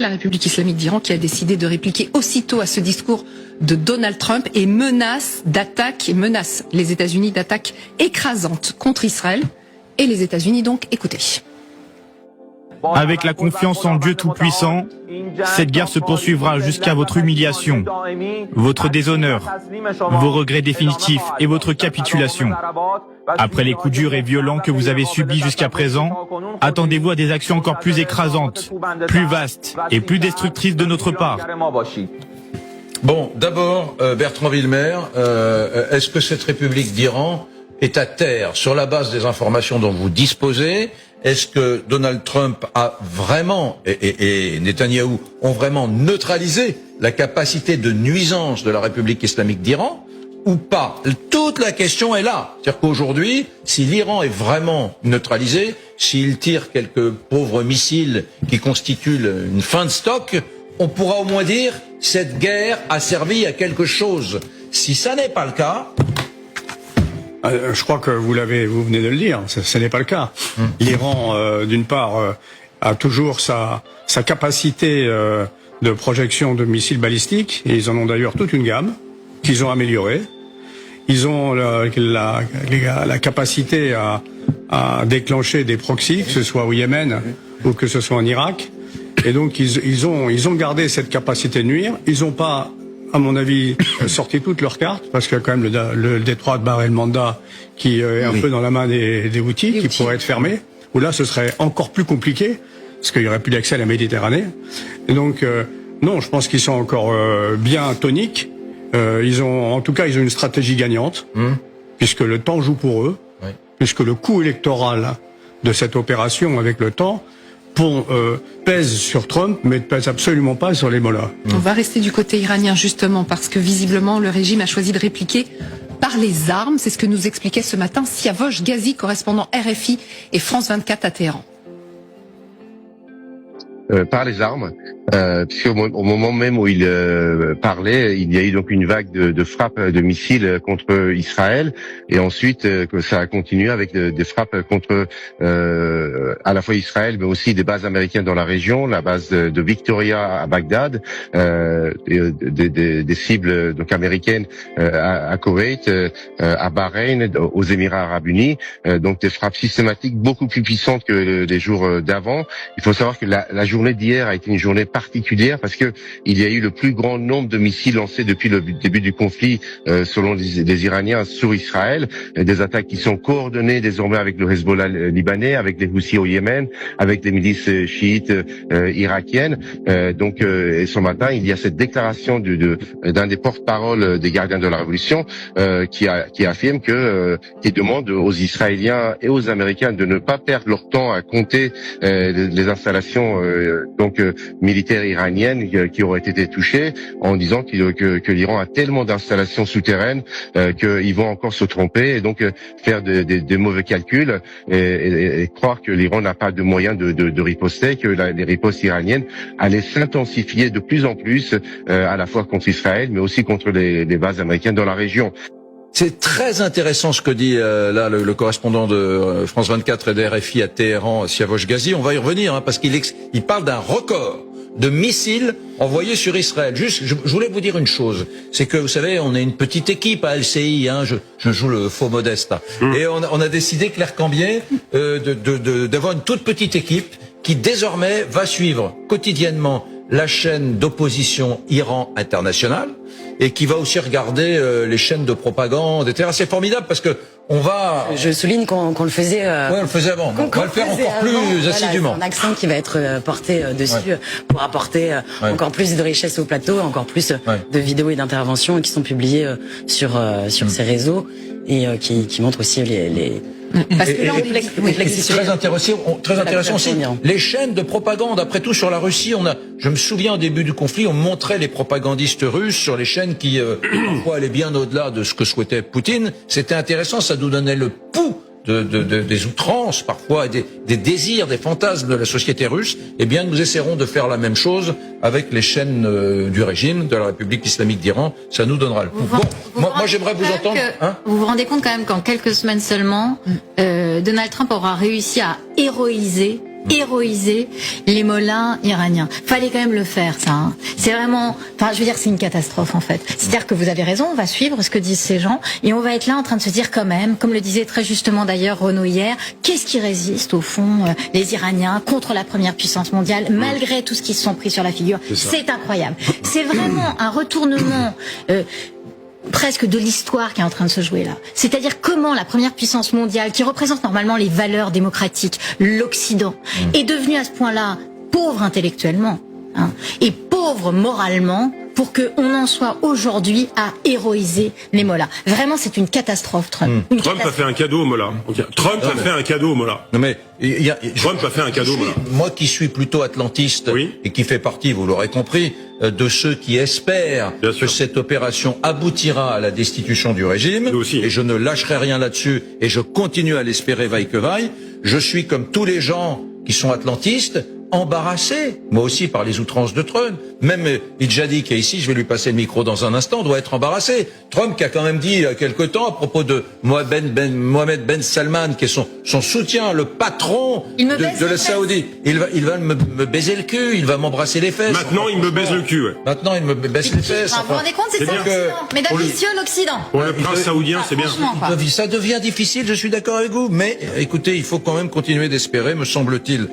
La République islamique d'Iran qui a décidé de répliquer aussitôt à ce discours de Donald Trump et menace les États-Unis d'attaques écrasantes contre Israël. Et les États-Unis donc, écoutez. Avec la confiance en Dieu Tout-Puissant, cette guerre se poursuivra jusqu'à votre humiliation, votre déshonneur, vos regrets définitifs et votre capitulation. Après les coups durs et violents que vous avez subis jusqu'à présent, attendez-vous à des actions encore plus écrasantes, plus vastes et plus destructrices de notre part. Bon, d'abord, Bertrand Villemer, est-ce que cette République d'Iran est à terre sur la base des informations dont vous disposez? Est-ce que Donald Trump a vraiment, et Netanyahou ont vraiment neutralisé la capacité de nuisance de la République islamique d'Iran ou pas? Toute la question est là. C'est-à-dire qu'aujourd'hui, si l'Iran est vraiment neutralisé, s'il tire quelques pauvres missiles qui constituent une fin de stock, on pourra au moins dire cette guerre a servi à quelque chose. Si ça n'est pas le cas... Je crois que vous venez de le dire, ce n'est pas le cas. L'Iran, d'une part, a toujours sa capacité de projection de missiles balistiques, et ils en ont d'ailleurs toute une gamme, qu'ils ont améliorée. Ils ont la capacité à déclencher des proxys, que ce soit au Yémen ou que ce soit en Irak. Et donc ils ont gardé cette capacité de nuire. Ils n'ont pas, à mon avis, sorti toutes leurs cartes, parce qu'il y a quand même le détroit de Bab el-Manda qui est un peu dans la main des Houthis, qui pourrait être fermé, où là ce serait encore plus compliqué, parce qu'il n'y aurait plus d'accès à la Méditerranée. Et donc, non, je pense qu'ils sont encore bien toniques. En tout cas, ils ont une stratégie gagnante, puisque le temps joue pour eux, puisque le coût électoral de cette opération avec le temps pèse sur Trump, mais ne pèse absolument pas sur les mollahs. On va rester du côté iranien justement, parce que visiblement le régime a choisi de répliquer par les armes. C'est ce que nous expliquait ce matin Siavosh Ghazi, correspondant RFI et France 24 à Téhéran. Par les armes, puisqu'au moment même où il parlait, il y a eu donc une vague de frappes de missiles contre Israël, et ensuite que ça a continué avec des frappes contre à la fois Israël, mais aussi des bases américaines dans la région, la base de Victoria à Bagdad, des cibles donc américaines à Koweït, à Bahreïn, aux Émirats Arabes Unis, donc des frappes systématiques beaucoup plus puissantes que les jours d'avant. Il faut savoir que la journée d'hier a été une journée particulière parce que il y a eu le plus grand nombre de missiles lancés depuis le début du conflit, selon les Iraniens, sur Israël. Des attaques qui sont coordonnées désormais avec le Hezbollah libanais, avec les Houthis au Yémen, avec les milices chiites irakiennes. Donc, et ce matin, il y a cette déclaration d'un des porte-paroles des gardiens de la Révolution qui affirme qui demande aux Israéliens et aux Américains de ne pas perdre leur temps à compter les installations militaires iraniennes qui auraient été touchées, en disant que l'Iran a tellement d'installations souterraines qu'ils vont encore se tromper et donc faire des mauvais calculs et croire que l'Iran n'a pas de moyens de riposter, que les ripostes iraniennes allaient s'intensifier de plus en plus à la fois contre Israël, mais aussi contre les bases américaines dans la région. C'est très intéressant ce que dit là le correspondant de France 24 et de RFI à Téhéran, Siavosh Ghazi. On va y revenir parce qu'il parle d'un record de missiles envoyés sur Israël. Juste, je voulais vous dire une chose, c'est que vous savez, on est une petite équipe à LCI, je joue le faux modeste, et on a décidé, Claire Cambier, d'avoir une toute petite équipe qui désormais va suivre quotidiennement la chaîne d'opposition Iran International, et qui va aussi regarder les chaînes de propagande, etc. C'est formidable parce que on va... Je souligne qu'on le faisait... Oui, on le faisait avant. On va le faire encore plus assidûment. C'est un accent qui va être porté dessus pour apporter encore plus de richesse au plateau, encore plus de vidéos et d'interventions qui sont publiées sur ces réseaux et qui montrent aussi les parce que là, c'est très intéressant aussi. Les chaînes de propagande, après tout, sur la Russie, je me souviens au début du conflit, on montrait les propagandistes russes sur les chaînes qui, parfois, allaient bien au-delà de ce que souhaitait Poutine. C'était intéressant, ça nous donnait le pouls des outrances, parfois, des désirs, des fantasmes de la société russe. Eh bien, nous essaierons de faire la même chose avec les chaînes du régime, de la République islamique d'Iran. Ça nous donnera le pouls. Moi, j'aimerais vous entendre. Vous vous rendez compte quand même qu'en quelques semaines seulement, Donald Trump aura réussi à héroïser héroiser les mollahs iraniens. Fallait quand même le faire, ça. Hein. C'est vraiment, enfin, je veux dire, c'est une catastrophe en fait. C'est-à-dire que vous avez raison, on va suivre ce que disent ces gens et on va être là en train de se dire quand même, comme le disait très justement d'ailleurs Renaud hier, qu'est-ce qui résiste au fond les Iraniens contre la première puissance mondiale malgré tout ce qu'ils se sont pris sur la figure. C'est incroyable. C'est vraiment un retournement. Presque de l'histoire qui est en train de se jouer là. C'est-à-dire comment la première puissance mondiale, qui représente normalement les valeurs démocratiques, l'Occident, est devenue à ce point-là pauvre intellectuellement et pauvre moralement pour qu'on en soit aujourd'hui à héroïser les mollahs. Vraiment, c'est une catastrophe, Trump. Trump a fait un cadeau aux mollahs. Trump a fait un cadeau aux mollahs. Non mais Trump a fait un cadeau aux mollahs. Moi qui suis plutôt atlantiste et qui fait partie, vous l'aurez compris, de ceux qui espèrent que cette opération aboutira à la destitution du régime, et je ne lâcherai rien là-dessus, et je continue à l'espérer vaille que vaille, je suis comme tous les gens qui sont atlantistes, embarrassé, moi aussi, par les outrances de Trump. Même Idjadi, qui est ici, je vais lui passer le micro dans un instant, doit être embarrassé. Trump qui a quand même dit il y a quelque temps à propos de Mohamed Ben Salman, qui est son soutien, le patron de la Saoudie. Il va me baiser le cul, il va m'embrasser les fesses. Maintenant, il me baise le cul, ouais. Maintenant, il me baisse les fesses. Vous vous rendez compte, c'est ça l'Occident. Mesdames et messieurs, l'Occident. Pour le prince saoudien, c'est bien. Ça devient difficile, je suis d'accord avec vous, mais écoutez, il faut quand même continuer d'espérer, me semble-t-il.